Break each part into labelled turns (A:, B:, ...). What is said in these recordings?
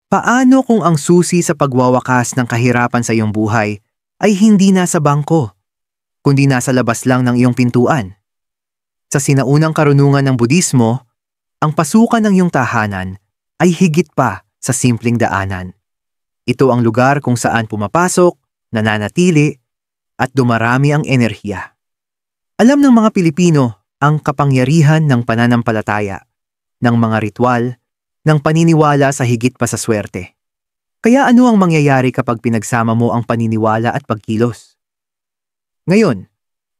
A: Paano kung ang susi sa pagwawakas ng kahirapan sa iyong buhay ay hindi nasa bangko, kundi nasa labas lang ng iyong pintuan? Sa sinaunang karunungan ng Budismo, ang pasukan ng iyong tahanan ay higit pa sa simpleng daanan. Ito ang lugar kung saan pumapasok, nananatili, at dumarami ang enerhiya. Alam ng mga Pilipino ang kapangyarihan ng pananampalataya, ng mga ritual, ng paniniwala sa higit pa sa swerte. Kaya ano ang mangyayari kapag pinagsama mo ang paniniwala at pagkilos? Ngayon,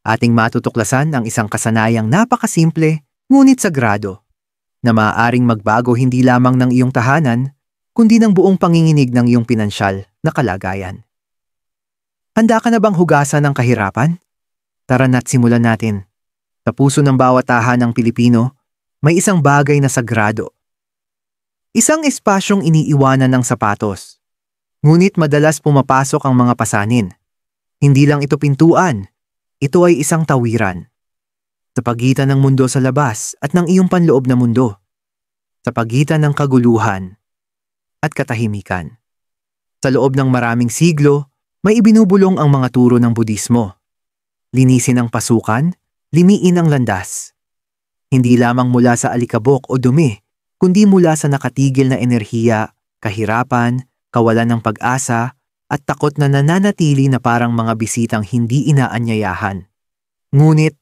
A: ating matutuklasan ang isang kasanayang napakasimple ngunit sagrado na maaaring magbago hindi lamang ng iyong tahanan, kundi ng buong panginginig ng iyong pinansyal na kalagayan. Handa ka na bang hugasan ng kahirapan? Tara na't simulan natin. Sa puso ng bawat tahanang Pilipino, may isang bagay na sagrado. Isang espasyong iniiwanan ng sapatos. Ngunit madalas pumapasok ang mga pasanin. Hindi lang ito pintuan, ito ay isang tawiran. Sa pagitan ng mundo sa labas at ng iyong panloob na mundo. Sa pagitan ng kaguluhan at katahimikan. Sa loob ng maraming siglo, may ibinubulong ang mga turo ng Budismo. Linisin ang pasukan, limiin ang landas. Hindi lamang mula sa alikabok o dumi, kundi mula sa nakatigil na enerhiya, kahirapan, kawalan ng pag-asa, at takot na nananatili na parang mga bisitang hindi inaanyayahan. Ngunit,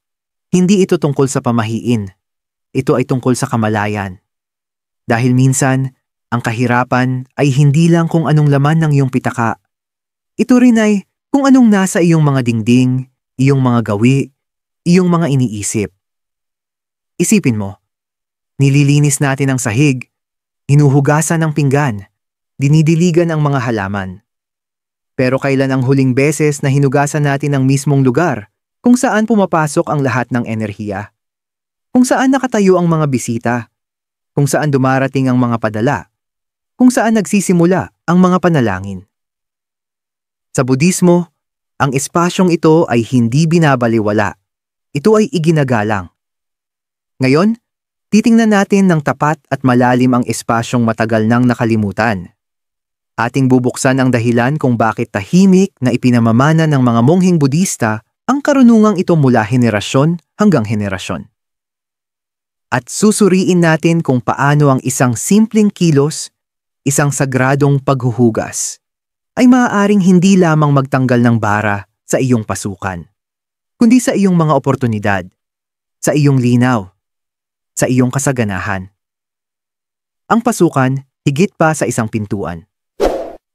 A: hindi ito tungkol sa pamahiin. Ito ay tungkol sa kamalayan. Dahil minsan, ang kahirapan ay hindi lang kung anong laman ng iyong pitaka. Ito rin ay kung anong nasa iyong mga dingding, iyong mga gawi, iyong mga iniisip. Isipin mo, nililinis natin ang sahig, hinuhugasan ang pinggan, dinidiligan ang mga halaman. Pero kailan ang huling beses na hinugasan natin ang mismong lugar kung saan pumapasok ang lahat ng enerhiya? Kung saan nakatayo ang mga bisita? Kung saan dumarating ang mga padala? Kung saan nagsisimula ang mga panalangin? Sa Budismo, ang espasyong ito ay hindi binabaliwala. Ito ay iginagalang. Ngayon, titingnan natin ng tapat at malalim ang espasyong matagal nang nakalimutan. Ating bubuksan ang dahilan kung bakit tahimik na ipinamamana ng mga mongheng Budista ang karunungang ito mula henerasyon hanggang henerasyon. At susuriin natin kung paano ang isang simpleng kilos, isang sagradong paghuhugas, ay maaaring hindi lamang magtanggal ng bara sa iyong pasukan, kundi sa iyong mga oportunidad, sa iyong linaw, sa iyong kasaganahan. Ang pasukan, higit pa sa isang pintuan.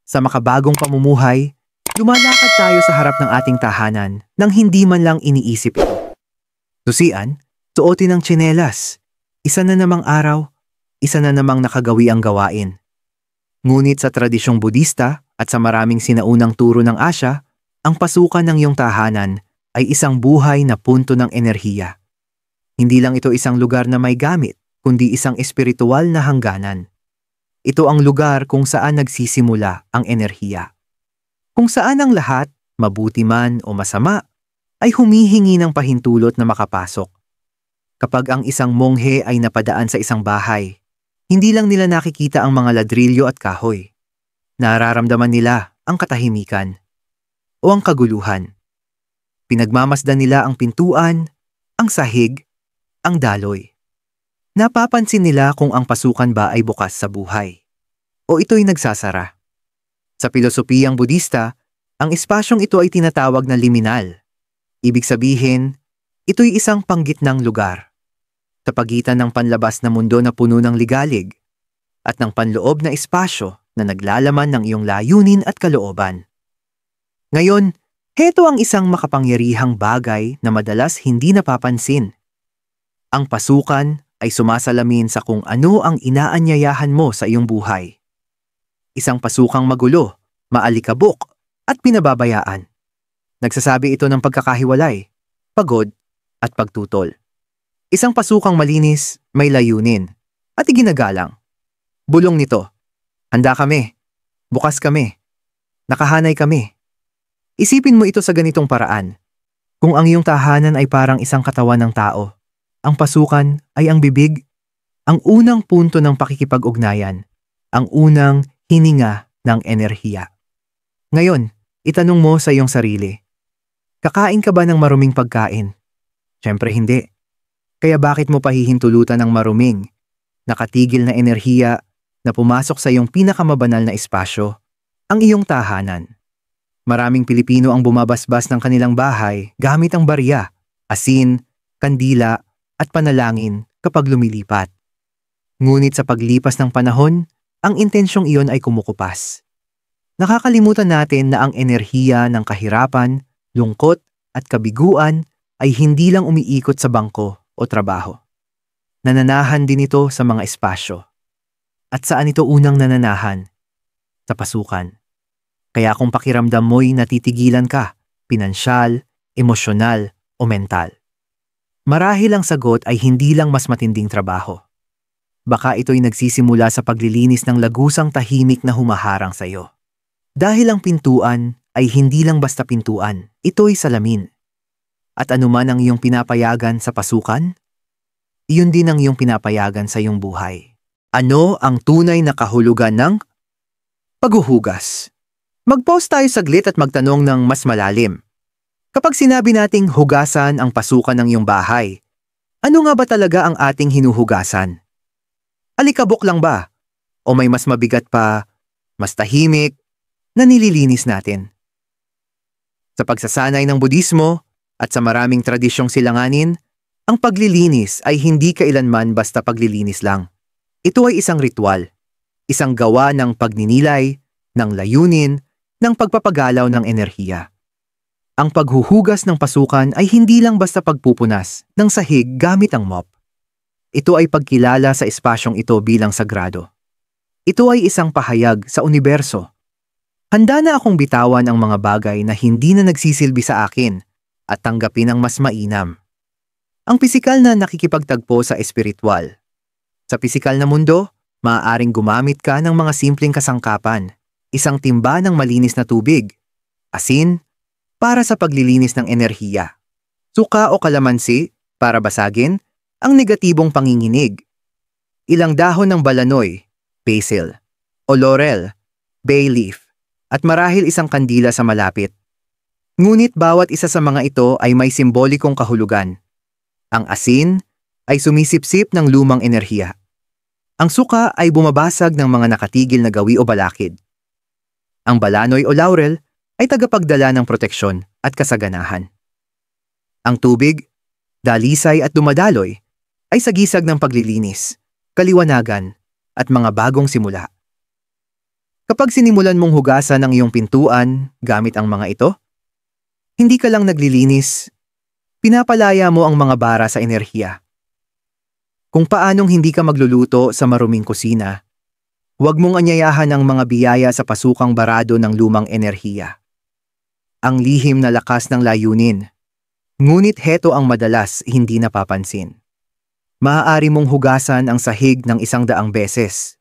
A: Sa makabagong pamumuhay, lumalakad tayo sa harap ng ating tahanan nang hindi man lang iniisip ito. Susian, suotin ang tsinelas. Isa na namang araw, isa na namang nakagawi ang gawain. Ngunit sa tradisyong Budista at sa maraming sinaunang turo ng Asya, ang pasukan ng iyong tahanan ay isang buhay na punto ng enerhiya. Hindi lang ito isang lugar na may gamit, kundi isang espiritual na hangganan. Ito ang lugar kung saan nagsisimula ang enerhiya. Kung saan ang lahat, mabuti man o masama, ay humihingi ng pahintulot na makapasok. Kapag ang isang monghe ay napadaan sa isang bahay, hindi lang nila nakikita ang mga ladrilyo at kahoy. Nararamdaman nila ang katahimikan o ang kaguluhan. Pinagmamasdan nila ang pintuan, ang sahig, ang daloy. Napapansin nila kung ang pasukan ba ay bukas sa buhay o ito'y nagsasara. Sa pilosopiyang Budista, ang espasyong ito ay tinatawag na liminal. Ibig sabihin, ito'y isang panggitnang lugar sa pagitan ng panlabas na mundo na puno ng ligalig at ng panloob na espasyo na naglalaman ng iyong layunin at kalooban. Ngayon, heto ang isang makapangyarihang bagay na madalas hindi napapansin. Ang pasukan ay sumasalamin sa kung ano ang inaanyayahan mo sa iyong buhay. Isang pasukang magulo, maalikabok, at pinababayaan. Nagsasabi ito ng pagkakahiwalay, pagod, at pagtutol. Isang pasukang malinis, may layunin, at iginagalang. Bulong nito, handa kami, bukas kami, nakahanay kami. Isipin mo ito sa ganitong paraan. Kung ang iyong tahanan ay parang isang katawan ng tao, ang pasukan ay ang bibig, ang unang punto ng pakikipag-ugnayan, ang unang hininga ng enerhiya. Ngayon, itanong mo sa iyong sarili, kakain ka ba ng maruming pagkain? Siyempre hindi. Kaya bakit mo pahihintulutan ng maruming, nakatigil na enerhiya na pumasok sa iyong pinakamabanal na espasyo, ang iyong tahanan? Maraming Pilipino ang bumabasbas ng kanilang bahay gamit ang barya, asin, kandila at panalangin kapag lumilipat. Ngunit sa paglipas ng panahon, ang intensyong iyon ay kumukupas. Nakakalimutan natin na ang enerhiya ng kahirapan, lungkot at kabiguan ay hindi lang umiikot sa bangko o trabaho. Nananahan din ito sa mga espasyo. At saan ito unang nananahan? Sa pasukan. Kaya kung pakiramdam mo'y natitigilan ka, pinansyal, emosyonal o mental, marahil ang sagot ay hindi lang mas matinding trabaho. Baka ito'y nagsisimula sa paglilinis ng lagusang tahimik na humaharang sa iyo. Dahil ang pintuan ay hindi lang basta pintuan, ito'y salamin. At anuman ang iyong pinapayagan sa pasukan, iyon din ang iyong pinapayagan sa iyong buhay. Ano ang tunay na kahulugan ng paghuhugas? Mag-pause tayo saglit at magtanong ng mas malalim. Kapag sinabi nating hugasan ang pasukan ng iyong bahay, ano nga ba talaga ang ating hinuhugasan? Alikabok lang ba? O may mas mabigat pa, mas tahimik, na nililinis natin? Sa pagsasanay ng Budismo at sa maraming tradisyong silanganin, ang paglilinis ay hindi kailanman basta paglilinis lang. Ito ay isang ritual, isang gawa ng pagninilay, ng layunin, ng pagpapagalaw ng enerhiya. Ang paghuhugas ng pasukan ay hindi lang basta pagpupunas ng sahig gamit ang mop. Ito ay pagkilala sa espasyong ito bilang sagrado. Ito ay isang pahayag sa universo. Handa na akong bitawan ang mga bagay na hindi na nagsisilbi sa akin at tanggapin ang mas mainam. Ang pisikal na nakikipagtagpo sa espiritual. Sa pisikal na mundo, maaaring gumamit ka ng mga simpleng kasangkapan, isang timba ng malinis na tubig, asin, para sa paglilinis ng enerhiya, suka o kalamansi para basagin ang negatibong panginginig, ilang dahon ng balanoy, basil, o laurel, bay leaf, at marahil isang kandila sa malapit. Ngunit bawat isa sa mga ito ay may simbolikong kahulugan. Ang asin ay sumisipsip ng lumang enerhiya. Ang suka ay bumabasag ng mga nakatigil na gawi o balakid. Ang balanoy o laurel ay tagapagdala ng proteksyon at kasaganahan. Ang tubig, dalisay at dumadaloy ay sagisag ng paglilinis, kaliwanagan, at mga bagong simula. Kapag sinimulan mong hugasan ang iyong pintuan gamit ang mga ito, hindi ka lang naglilinis, pinapalaya mo ang mga bara sa enerhiya. Kung paanong hindi ka magluluto sa maruming kusina, huwag mong anyayahan ang mga biyaya sa pasukang barado ng lumang enerhiya. Ang lihim na lakas ng layunin, ngunit heto ang madalas hindi napapansin. Maaari mong hugasan ang sahig ng 100 beses.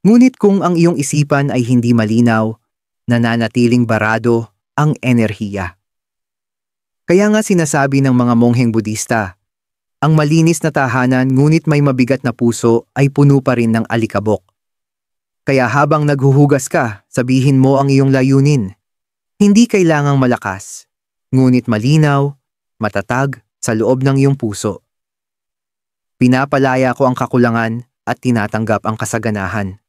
A: Ngunit kung ang iyong isipan ay hindi malinaw, nananatiling barado ang enerhiya. Kaya nga sinasabi ng mga mongheng Budista, ang malinis na tahanan ngunit may mabigat na puso ay puno pa rin ng alikabok. Kaya habang naghuhugas ka, sabihin mo ang iyong layunin. Hindi kailangang malakas, ngunit malinaw, matatag sa loob ng iyong puso. Pinapalaya ko ang kakulangan at tinatanggap ang kasaganahan.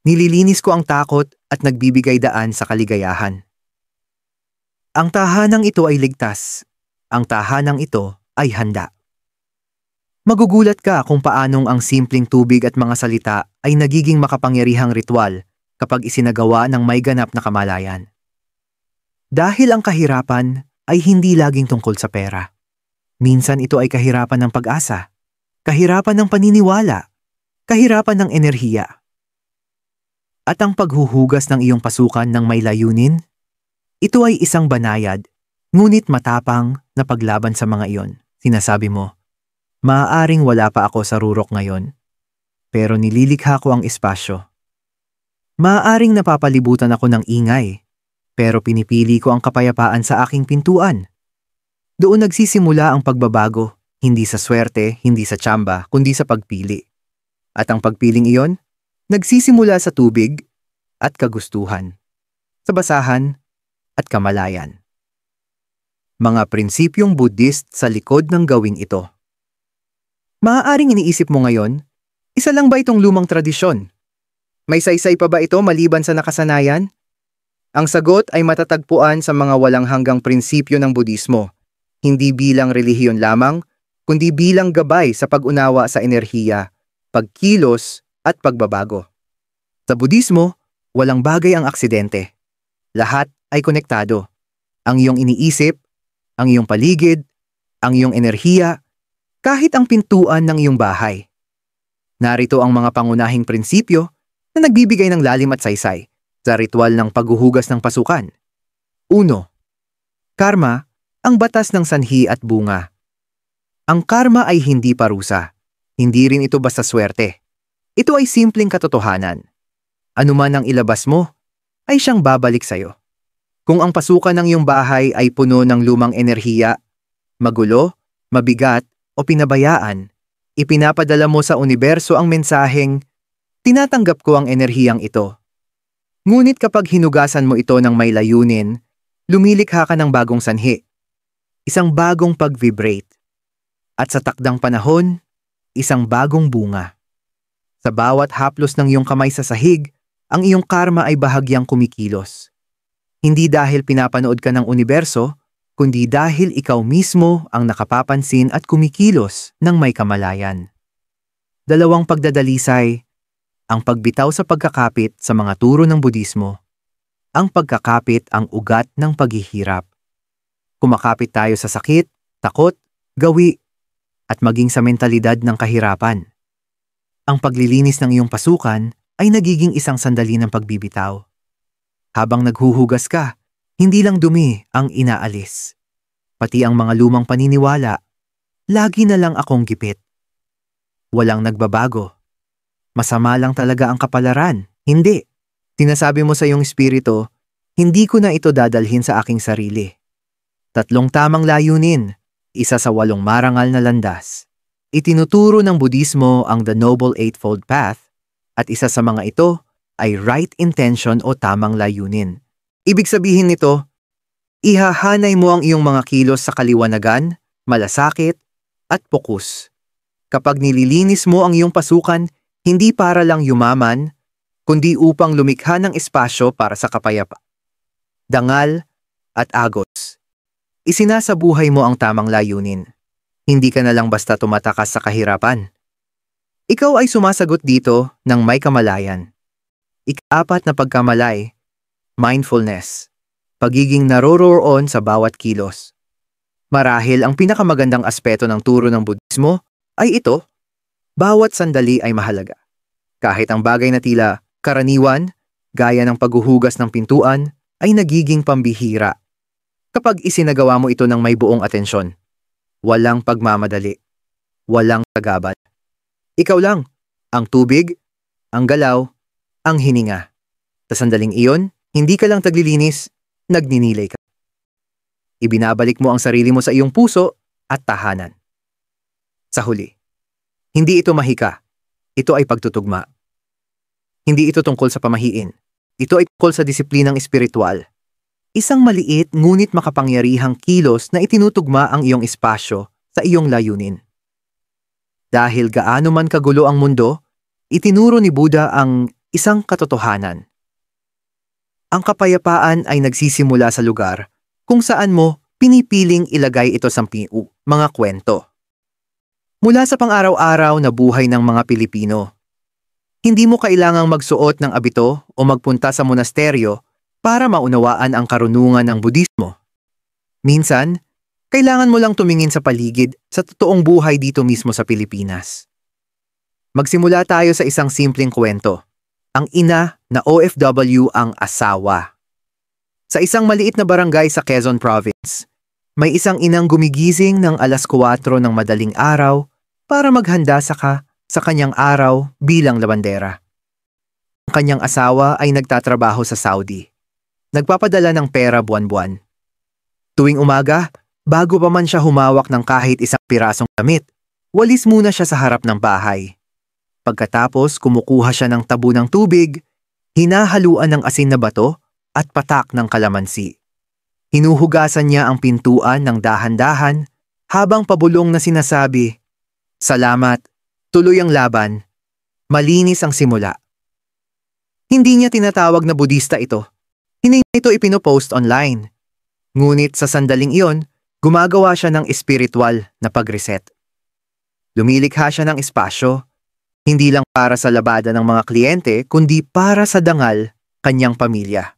A: Nililinis ko ang takot at nagbibigay daan sa kaligayahan. Ang tahanang ito ay ligtas. Ang tahanang ito ay handa. Magugulat ka kung paanong ang simpleng tubig at mga salita ay nagiging makapangyarihang ritual kapag isinagawa ng may ganap na kamalayan. Dahil ang kahirapan ay hindi laging tungkol sa pera. Minsan ito ay kahirapan ng pag-asa, kahirapan ng paniniwala, kahirapan ng enerhiya. At ang paghuhugas ng iyong pasukan ng may layunin, ito ay isang banayad, ngunit matapang na paglaban sa mga iyon. Sinasabi mo, maaaring wala pa ako sa rurok ngayon, pero nililikha ko ang espasyo. Maaaring napapalibutan ako ng ingay, pero pinipili ko ang kapayapaan sa aking pintuan. Doon nagsisimula ang pagbabago, hindi sa swerte, hindi sa tsamba, kundi sa pagpili. At ang pagpiling iyon, Nagsisimula sa tubig at kagustuhan, sa basahan at kamalayan. Mga prinsipyong Buddhist sa likod ng gawing ito. Maaaring iniisip mo ngayon, isa lang ba itong lumang tradisyon? May saysay pa ba ito maliban sa nakasanayan? Ang sagot ay matatagpuan sa mga walang hanggang prinsipyo ng Budismo, hindi bilang relihiyon lamang, kundi bilang gabay sa pag-unawa sa enerhiya, pagkilos at pagbabago. Sa Budismo, walang bagay ang aksidente. Lahat ay konektado. Ang iyong iniisip, ang iyong paligid, ang iyong enerhiya, kahit ang pintuan ng iyong bahay. Narito ang mga pangunahing prinsipyo na nagbibigay ng lalim at saysay sa ritual ng paghuhugas ng pasukan. 1. Karma, ang batas ng sanhi at bunga. Ang karma ay hindi parusa. Hindi rin ito basta swerte. Ito ay simpleng katotohanan. Ano man ang ilabas mo, ay siyang babalik sa'yo. Kung ang pasukan ng iyong bahay ay puno ng lumang enerhiya, magulo, mabigat o pinabayaan, ipinapadala mo sa universo ang mensaheng, tinatanggap ko ang enerhiyang ito. Ngunit kapag hinugasan mo ito ng may layunin, lumilikha ka ng bagong sanhi, isang bagong pag-vibrate, at sa takdang panahon, isang bagong bunga. Sa bawat haplos ng iyong kamay sa sahig, ang iyong karma ay bahagyang kumikilos. Hindi dahil pinapanood ka ng universo, kundi dahil ikaw mismo ang nakapapansin at kumikilos ng may kamalayan. 2 pagdadalisay, ang pagbitaw sa pagkakapit sa mga turo ng Budismo. Ang pagkakapit ang ugat ng paghihirap. Kumakapit tayo sa sakit, takot, gawi, at maging sa mentalidad ng kahirapan. Ang paglilinis ng iyong pasukan ay nagiging isang sandali ng pagbibitaw. Habang naghuhugas ka, hindi lang dumi ang inaalis. Pati ang mga lumang paniniwala, lagi na lang akong gipit. Walang nagbabago. Masama lang talaga ang kapalaran. Hindi. Sinasabi mo sa iyong espiritu, hindi ko na ito dadalhin sa aking sarili. 3 tamang layunin, isa sa 8 marangal na landas. Itinuturo ng Budismo ang The Noble Eightfold Path, at isa sa mga ito ay right intention o tamang layunin. Ibig sabihin nito, ihahanay mo ang iyong mga kilos sa kaliwanagan, malasakit, at pokus. Kapag nililinis mo ang iyong pasukan, hindi para lang yumaman, kundi upang lumikha ng espasyo para sa kapayapa, dangal, at agos. Isinasabuhay mo ang tamang layunin. Hindi ka na lang basta tumatakas sa kahirapan. Ikaw ay sumasagot dito ng may kamalayan. 4 na pagkamalay, mindfulness, pagiging naroroon sa bawat kilos. Marahil ang pinakamagandang aspeto ng turo ng Budismo ay ito, bawat sandali ay mahalaga. Kahit ang bagay na tila karaniwan, gaya ng paghuhugas ng pintuan, ay nagiging pambihira. Kapag isinagawa mo ito ng may buong atensyon, walang pagmamadali, walang tagabad. Ikaw lang, ang tubig, ang galaw, ang hininga. Sa sandaling iyon, hindi ka lang taglilinis, nagninilay ka. Ibinabalik mo ang sarili mo sa iyong puso at tahanan. Sa huli, hindi ito mahika, ito ay pagtutugma. Hindi ito tungkol sa pamahiin, ito ay tungkol sa disiplinang espiritual. Isang maliit ngunit makapangyarihang kilos na itinutugma ang iyong espasyo sa iyong layunin. Dahil gaano man kagulo ang mundo, itinuro ni Buddha ang isang katotohanan. Ang kapayapaan ay nagsisimula sa lugar kung saan mo pinipiling ilagay ito sa mga kwento. Mula sa pang-araw-araw na buhay ng mga Pilipino, hindi mo kailangang magsuot ng abito o magpunta sa monasteryo para maunawaan ang karunungan ng Budismo. Minsan, kailangan mo lang tumingin sa paligid sa totoong buhay dito mismo sa Pilipinas. Magsimula tayo sa isang simpleng kwento. Ang ina na OFW ang asawa. Sa isang maliit na barangay sa Quezon Province, may isang inang gumigising ng 4:00 ng madaling araw para maghanda sa kanyang araw bilang labandera. Ang kanyang asawa ay nagtatrabaho sa Saudi. Nagpapadala ng pera buwan-buwan. Tuwing umaga, bago pa man siya humawak ng kahit isang pirasong damit, walis muna siya sa harap ng bahay. Pagkatapos kumukuha siya ng tabo ng tubig, hinahaluan ng asin na bato at patak ng kalamansi. Hinuhugasan niya ang pintuan ng dahan-dahan habang pabulong na sinasabi, "Salamat, tuloy ang laban, malinis ang simula." Hindi niya tinatawag na Budista ito. Hindi niya ito ipinopost online. Ngunit sa sandaling iyon, gumagawa siya ng espiritual na pag-reset. Lumilikha siya ng espasyo, hindi lang para sa labada ng mga kliyente, kundi para sa dangal kanyang pamilya.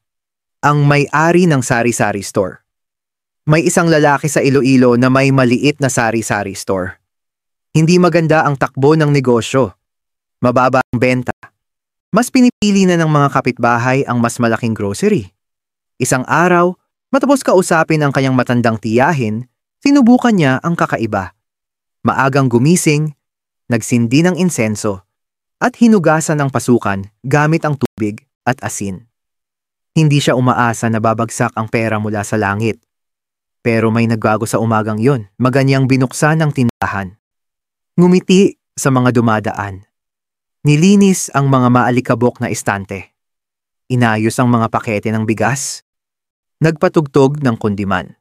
A: Ang may-ari ng sari-sari store. May isang lalaki sa Iloilo na may maliit na sari-sari store. Hindi maganda ang takbo ng negosyo. Mababa ang benta. Mas pinipili na ng mga kapitbahay ang mas malaking grocery. Isang araw, matapos kausapin ang kanyang matandang tiyahin, sinubukan niya ang kakaiba. Maagang gumising, nagsindi ng insenso, at hinugasan ng pasukan gamit ang tubig at asin. Hindi siya umaasa na babagsak ang pera mula sa langit. Pero may nagbago sa umagang yon, maganyang binuksan ang tindahan. Ngumiti sa mga dumadaan. Nilinis ang mga maalikabok na estante. Inayos ang mga pakete ng bigas. Nagpatugtog ng kundiman.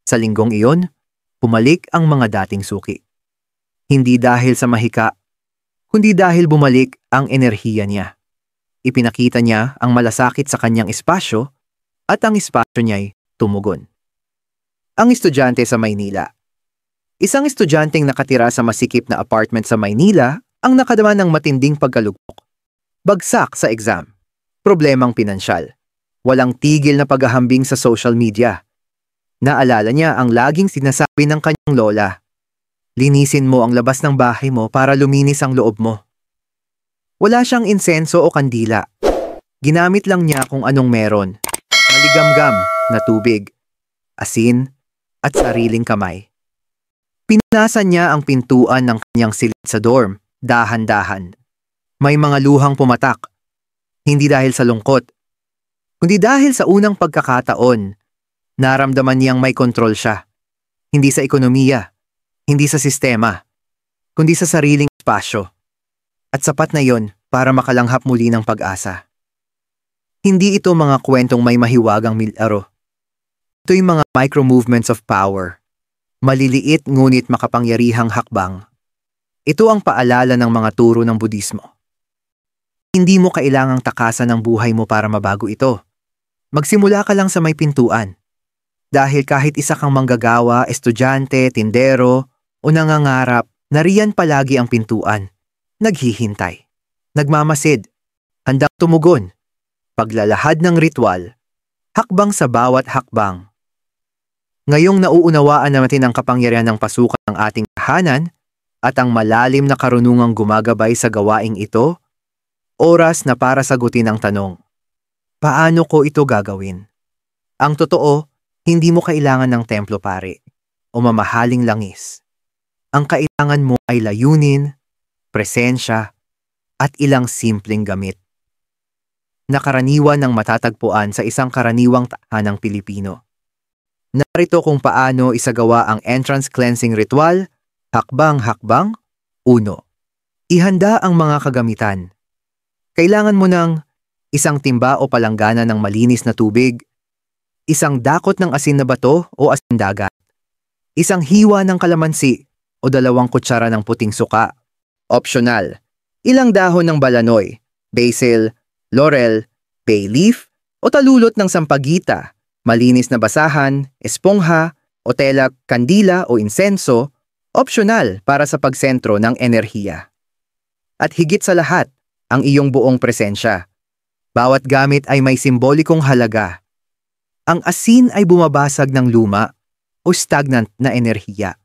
A: Sa linggong iyon, bumalik ang mga dating suki. Hindi dahil sa mahika, kundi dahil bumalik ang enerhiya niya. Ipinakita niya ang malasakit sa kanyang espasyo at ang espasyo niya'y tumugon. Ang estudyante sa Maynila. Isang estudyanteng nakatira sa masikip na apartment sa Maynila ang nakadama ng matinding pagkalugmok. Bagsak sa exam. Problemang pinansyal. Walang tigil na paghahambing sa social media. Naalala niya ang laging sinasabi ng kanyang lola. Linisin mo ang labas ng bahay mo para luminis ang loob mo. Wala siyang insenso o kandila. Ginamit lang niya kung anong meron. Maligamgam na tubig, asin, at sariling kamay. Pinunasan niya ang pintuan ng kanyang silid sa dorm, dahan-dahan. May mga luhang pumatak. Hindi dahil sa lungkot, kundi dahil sa unang pagkakataon. Naramdaman niyang may kontrol siya. Hindi sa ekonomiya, hindi sa sistema, kundi sa sariling espasyo. At sapat na yon para makalanghap muli ng pag-asa. Hindi ito mga kwentong may mahiwagang milagro. Ito'y mga micro-movements of power. Maliliit ngunit makapangyarihang hakbang. Ito ang paalala ng mga turo ng Budismo. Hindi mo kailangang takasan ang buhay mo para mabago ito. Magsimula ka lang sa may pintuan. Dahil kahit isa kang manggagawa, estudyante, tindero, o nangangarap, nariyan palagi ang pintuan. Naghihintay. Nagmamasid. Handang tumugon. Paglalahad ng ritual. Hakbang sa bawat hakbang. Ngayong nauunawaan natin ang kapangyarihan ng pasukan ng ating tahanan at ang malalim na karunungang gumagabay sa gawaing ito, oras na para sagutin ang tanong. Paano ko ito gagawin? Ang totoo, hindi mo kailangan ng templo pare o mamahaling langis. Ang kailangan mo ay layunin, presensya, at ilang simpleng gamit. Nakaraniwan ng matatagpuan sa isang karaniwang tahanang Pilipino. Narito kung paano isagawa ang entrance cleansing ritual, hakbang-hakbang. 1. Ihanda ang mga kagamitan. Kailangan mo ng isang timba o palanggana ng malinis na tubig, isang dakot ng asin na bato o asin dagat, isang hiwa ng kalamansi o 2 kutsara ng puting suka. Optional, ilang dahon ng balanoy, basil, laurel, bay leaf o talulot ng sampagita, malinis na basahan, espongha o tela, kandila o insenso, optional para sa pagsentro ng enerhiya. At higit sa lahat, ang iyong buong presensya. Bawat gamit ay may simbolikong halaga. Ang asin ay bumabasag ng luma o stagnant na enerhiya.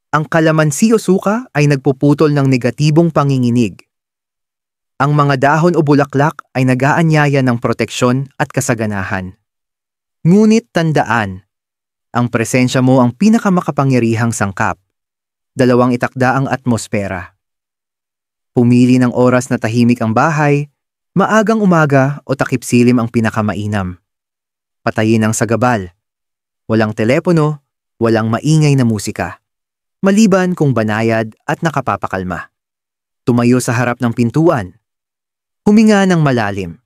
A: Ang kalamansi o suka ay nagpuputol ng negatibong panginginig. Ang mga dahon o bulaklak ay nag-aanyaya ng proteksyon at kasaganahan. Ngunit tandaan, ang presensya mo ang pinakamakapangyarihang sangkap. 2 itakda ang atmosfera. Pumili ng oras na tahimik ang bahay, maagang umaga o takip-silim ang pinakamainam. Patayin ang sagabal. Walang telepono, walang maingay na musika. Maliban kung banayad at nakapapakalma. Tumayo sa harap ng pintuan. Huminga ng malalim.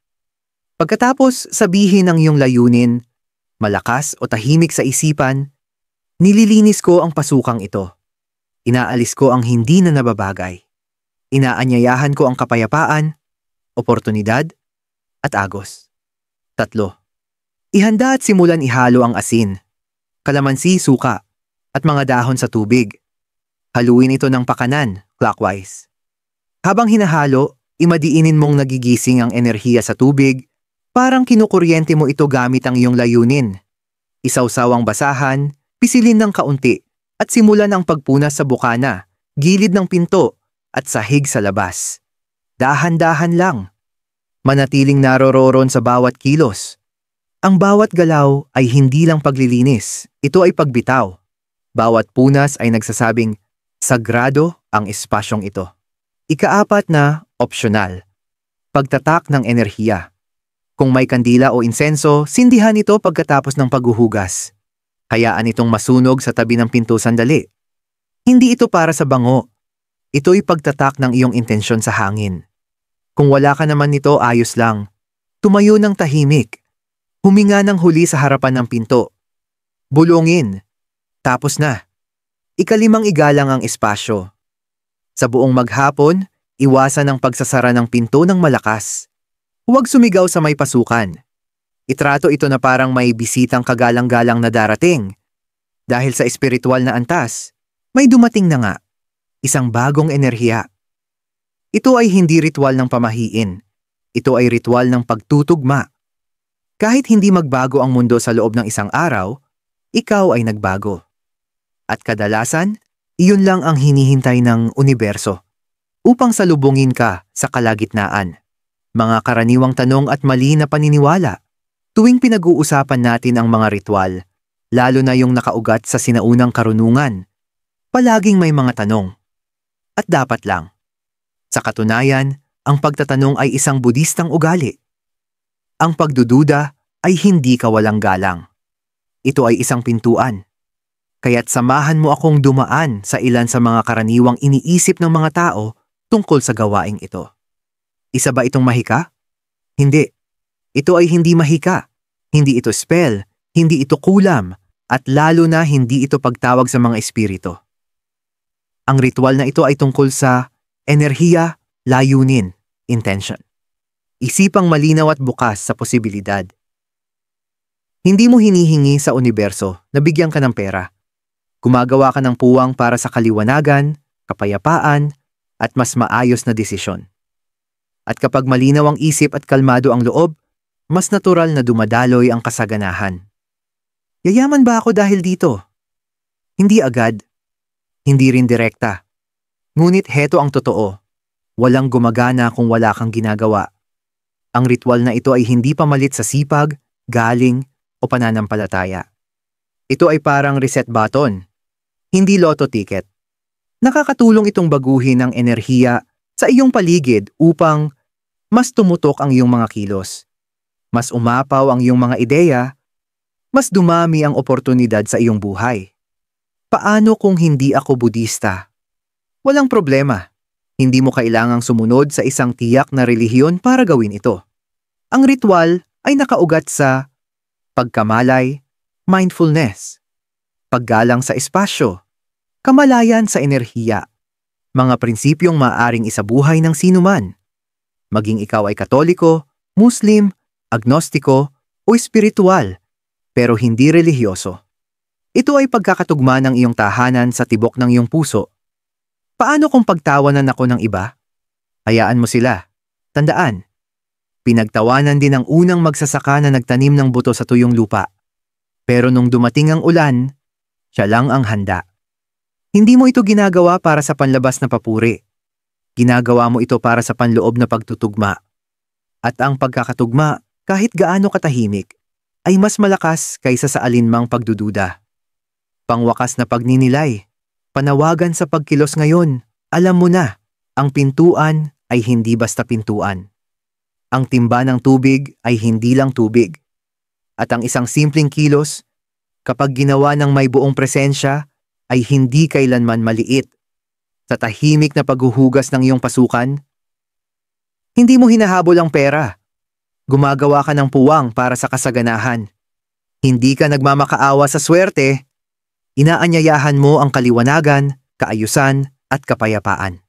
A: Pagkatapos sabihin ang iyong layunin, malakas o tahimik sa isipan, nililinis ko ang pasukang ito. Inaalis ko ang hindi na nababagay. Inaanyayahan ko ang kapayapaan, oportunidad, at agos. 3. Ihanda at simulan ihalo ang asin, kalamansi, suka, at mga dahon sa tubig. Haluin ito ng pakanan, clockwise. Habang hinahalo, imadiinin mong nagigising ang enerhiya sa tubig, parang kinukuryente mo ito gamit ang iyong layunin. Isawsaw ang basahan, pisilin ng kaunti, at simulan ang pagpunas sa bukana, gilid ng pinto, at sahig sa labas. Dahan-dahan lang. Manatiling naroroon sa bawat kilos. Ang bawat galaw ay hindi lang paglilinis, ito ay pagbitaw. Bawat punas ay nagsasabing, sagrado ang espasyong ito. 4 na, opsyonal. Pagtatak ng enerhiya. Kung may kandila o insenso, sindihan ito pagkatapos ng paghuhugas. Hayaan itong masunog sa tabi ng pinto sandali. Hindi ito para sa bango. Ito'y pagtatak ng iyong intensyon sa hangin. Kung wala ka naman nito, ayos lang. Tumayo ng tahimik. Huminga ng huli sa harapan ng pinto. Bulungin. Tapos na. 5, igalang ang espasyo. Sa buong maghapon, iwasan ang pagsasara ng pinto ng malakas. Huwag sumigaw sa may pasukan. Itrato ito na parang may bisitang kagalang-galang na darating. Dahil sa espiritual na antas, may dumating na nga. Isang bagong enerhiya. Ito ay hindi ritual ng pamahiin. Ito ay ritual ng pagtutugma. Kahit hindi magbago ang mundo sa loob ng isang araw, ikaw ay nagbago. At kadalasan, iyon lang ang hinihintay ng universo upang salubungin ka sa kalagitnaan. Mga karaniwang tanong at mali na paniniwala. Tuwing pinag-uusapan natin ang mga ritual, lalo na yung nakaugat sa sinaunang karunungan, palaging may mga tanong. At dapat lang. Sa katunayan, ang pagtatanong ay isang Budistang ugali. Ang pagdududa ay hindi kawalang galang. Ito ay isang pintuan. Kaya't samahan mo akong dumaan sa ilan sa mga karaniwang iniisip ng mga tao tungkol sa gawaing ito. Isa ba itong mahika? Hindi. Ito ay hindi mahika. Hindi ito spell, hindi ito kulam, at lalo na hindi ito pagtawag sa mga espiritu. Ang ritual na ito ay tungkol sa enerhiya, layunin, intention. Isipang malinaw at bukas sa posibilidad. Hindi mo hinihingi sa universo na bigyan ka ng pera. Gumagawa ka ng puwang para sa kaliwanagan, kapayapaan, at mas maayos na desisyon. At kapag malinaw ang isip at kalmado ang loob, mas natural na dumadaloy ang kasaganahan. Yayaman ba ako dahil dito? Hindi agad. Hindi rin direkta. Ngunit heto ang totoo. Walang gumagana kung wala kang ginagawa. Ang ritual na ito ay hindi pamalit sa sipag, galing, o pananampalataya. Ito ay parang reset button. Hindi lotto ticket. Nakakatulong itong baguhin ang enerhiya sa iyong paligid upang mas tumutok ang iyong mga kilos. Mas umapaw ang iyong mga ideya, mas dumami ang oportunidad sa iyong buhay. Paano kung hindi ako Budista? Walang problema. Hindi mo kailangang sumunod sa isang tiyak na relihiyon para gawin ito. Ang ritual ay nakaugat sa pagkamalay, mindfulness, paggalang sa espasyo, kamalayan sa enerhiya, mga prinsipyong maaaring isabuhay ng sinuman. Maging ikaw ay Katoliko, Muslim, agnostiko, o espiritual, pero hindi relihiyoso. Ito ay pagkakatugma ng iyong tahanan sa tibok ng iyong puso. Paano kung pagtawanan ako ng iba? Hayaan mo sila. Tandaan, pinagtawanan din ang unang magsasaka na nagtanim ng buto sa tuyong lupa. Pero nung dumating ang ulan, siya lang ang handa. Hindi mo ito ginagawa para sa panlabas na papuri. Ginagawa mo ito para sa panloob na pagtutugma. At ang pagkakatugma, kahit gaano katahimik, ay mas malakas kaysa sa alinmang pagdududa. Pangwakas na pagninilay, panawagan sa pagkilos ngayon, alam mo na, ang pintuan ay hindi basta pintuan. Ang timba ng tubig ay hindi lang tubig. At ang isang simpleng kilos, kapag ginawa ng may buong presensya, ay hindi kailanman maliit. Sa tahimik na paghuhugas ng iyong pasukan, hindi mo hinahabol ang pera. Gumagawa ka ng puwang para sa kasaganahan. Hindi ka nagmamakaawa sa swerte. Inaanyayahan mo ang kaliwanagan, kaayusan at kapayapaan.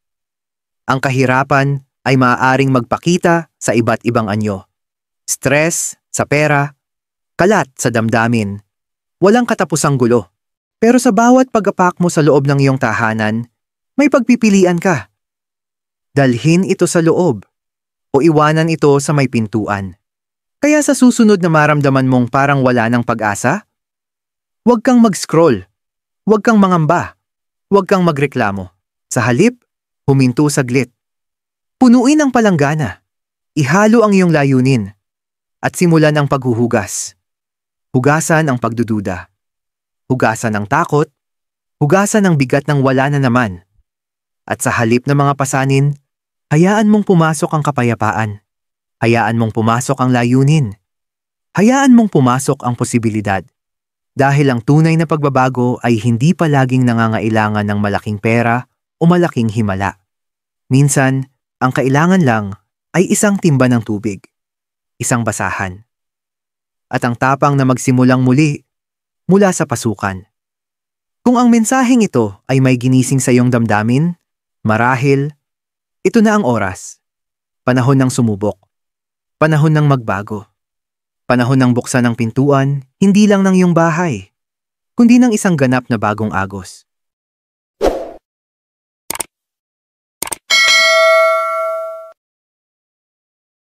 A: Ang kahirapan ay maaaring magpakita sa iba't ibang anyo. Stress sa pera, kalat sa damdamin, walang katapusang gulo. Pero sa bawat pag-apak mo sa loob ng iyong tahanan, may pagpipilian ka. Dalhin ito sa loob o iwanan ito sa may pintuan. Kaya sa susunod na maramdaman mong parang wala ng pag-asa, huwag kang mag-scroll, huwag kang mangamba, huwag kang magreklamo. Sa halip, huminto saglit. Punuin ang palanggana, ihalo ang iyong layunin, at simulan ang paghuhugas. Hugasan ang pagdududa. Hugasan ang takot. Hugasan ang bigat ng wala na naman. At sa halip ng mga pasanin, hayaan mong pumasok ang kapayapaan. Hayaan mong pumasok ang layunin. Hayaan mong pumasok ang posibilidad. Dahil ang tunay na pagbabago ay hindi palaging nangangailangan ng malaking pera o malaking himala. Minsan, ang kailangan lang ay isang timba ng tubig, isang basahan, at ang tapang na magsimulang muli mula sa pasukan. Kung ang mensaheng ito ay may ginising sa iyong damdamin, marahil, ito na ang oras. Panahon ng sumubok. Panahon ng magbago. Panahon ng buksan ng pintuan, hindi lang ng iyong bahay, kundi ng isang ganap na bagong agos.